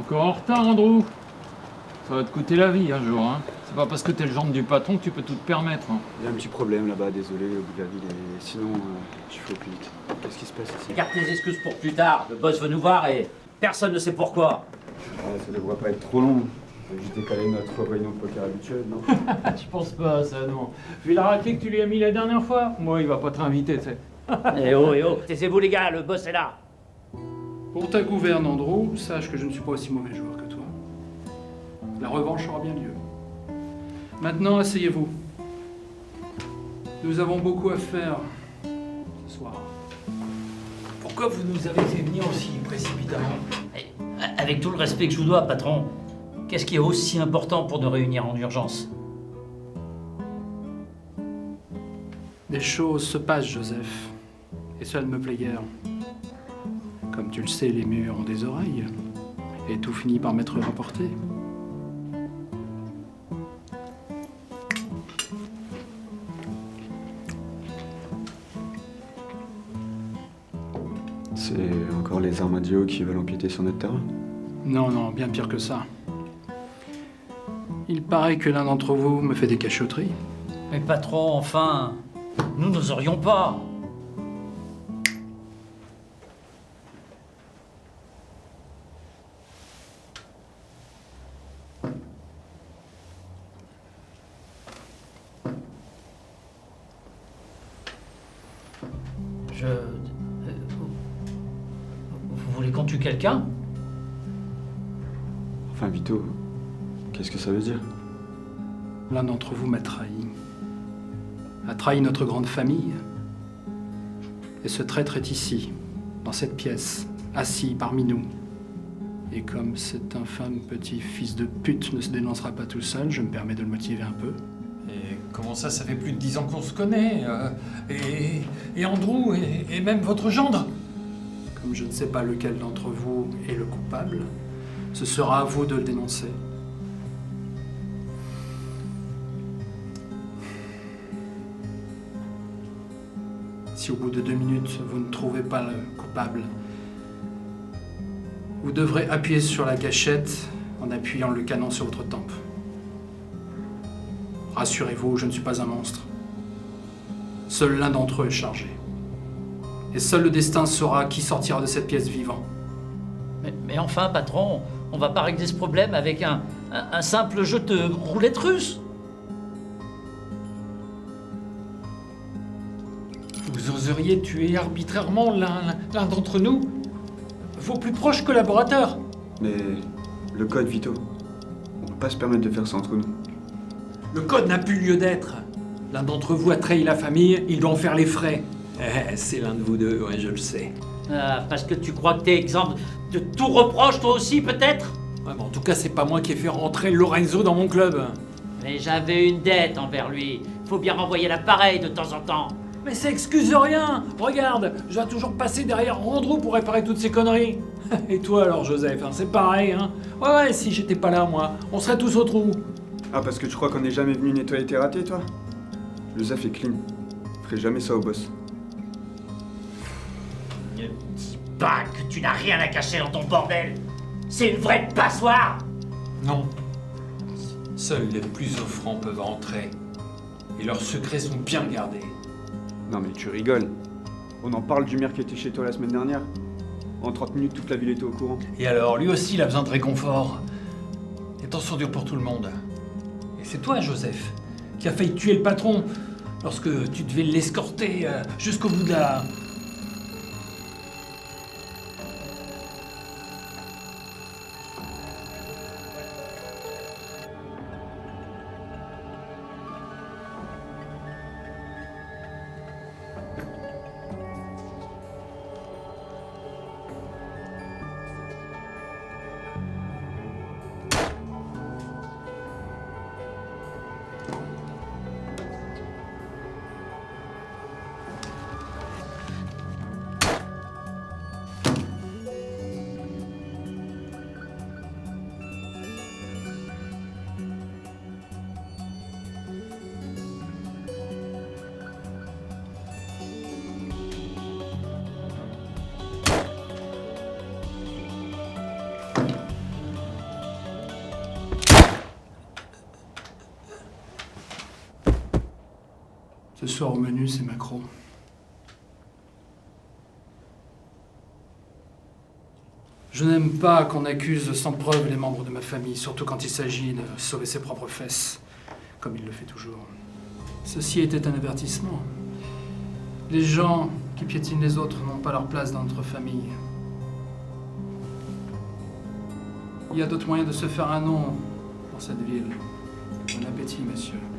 Encore en retard, Andrew? Ça va te coûter la vie un jour, hein. C'est pas parce que t'es le gendre du patron que tu peux tout te permettre, hein. Il y a un petit problème là-bas, désolé, au bout de la ville, et sinon, je fais au plus vite. Qu'est-ce qui se passe ici? Garde tes excuses pour plus tard. Le boss veut nous voir et personne ne sait pourquoi. Ça devrait pas être trop long. On va juste décaler notre réunion de poker habituelle, non? Tu penses pas à ça, non. Vu la raclée que tu lui as mis la dernière fois, moi, il va pas te réinviter, tu sais. Eh oh, taisez-vous les gars, le boss est là. Pour ta gouverne, Andrew, sache que je ne suis pas aussi mauvais joueur que toi. La revanche aura bien lieu. Maintenant, asseyez-vous. Nous avons beaucoup à faire ce soir. Pourquoi vous nous avez fait venir aussi précipitamment? Eh, avec tout le respect que je vous dois, patron, qu'est-ce qui est aussi important pour nous réunir en urgence? Des choses se passent, Joseph. Et cela me plaît guère. Comme tu le sais, les murs ont des oreilles. Et tout finit par m'être rapporté. C'est encore les armadillos qui veulent empiéter sur notre terrain? Non, bien pire que ça. Il paraît que l'un d'entre vous me fait des cachotteries. Mais patron, enfin, nous n'oserions pas. Vous voulez qu'on tue quelqu'un? Enfin, Vito, qu'est-ce que ça veut dire? L'un d'entre vous m'a trahi. A trahi notre grande famille. Et ce traître est ici, dans cette pièce, assis parmi nous. Et comme cet infâme petit fils de pute ne se dénoncera pas tout seul, je me permets de le motiver un peu. Et comment ça fait plus de 10 ans qu'on se connaît et Andrew et même votre gendre? Comme je ne sais pas lequel d'entre vous est le coupable, ce sera à vous de le dénoncer. Si au bout de 2 minutes, vous ne trouvez pas le coupable, vous devrez appuyer sur la gâchette en appuyant le canon sur votre tempe. Rassurez-vous, je ne suis pas un monstre. Seul l'un d'entre eux est chargé. Et seul le destin saura qui sortira de cette pièce vivant. Mais enfin, patron, on va pas régler ce problème avec un simple jeu de roulette russe. Vous oseriez tuer arbitrairement l'un d'entre nous? Vos plus proches collaborateurs? Mais le code, Vito, on peut pas se permettre de faire ça entre nous. Le code n'a plus lieu d'être. L'un d'entre vous a trahi la famille, il doit en faire les frais. C'est l'un de vous deux, ouais, je le sais. Parce que tu crois que t'es exempt de tout reproche, toi aussi, peut-être? Ouais, mais en tout cas, c'est pas moi qui ai fait rentrer Lorenzo dans mon club. Mais j'avais une dette envers lui. Faut bien renvoyer l'appareil de temps en temps. Mais ça excuse rien. Regarde, je dois toujours passer derrière Andrew pour réparer toutes ces conneries. Et toi alors, Joseph, hein, c'est pareil, hein. Ouais, si j'étais pas là, moi, on serait tous au trou. Ah, parce que tu crois qu'on n'est jamais venu nettoyer tes ratés, toi? Joseph est clean. Je ferai jamais ça au boss. Ne dis pas que tu n'as rien à cacher dans ton bordel. C'est une vraie passoire. Non. Seuls les plus offrants peuvent entrer. Et leurs secrets sont bien gardés. Non mais tu rigoles. On en parle du maire qui était chez toi la semaine dernière. En 30 minutes, toute la ville était au courant. Et alors, lui aussi, il a besoin de réconfort. Les temps sont durs pour tout le monde. Et c'est toi, Joseph, qui a failli tuer le patron lorsque tu devais l'escorter jusqu'au bout de la... Ce soir au menu, c'est maquereau. Je n'aime pas qu'on accuse sans preuve les membres de ma famille, surtout quand il s'agit de sauver ses propres fesses, comme il le fait toujours. Ceci était un avertissement. Les gens qui piétinent les autres n'ont pas leur place dans notre famille. Il y a d'autres moyens de se faire un nom dans cette ville. Bon appétit, messieurs.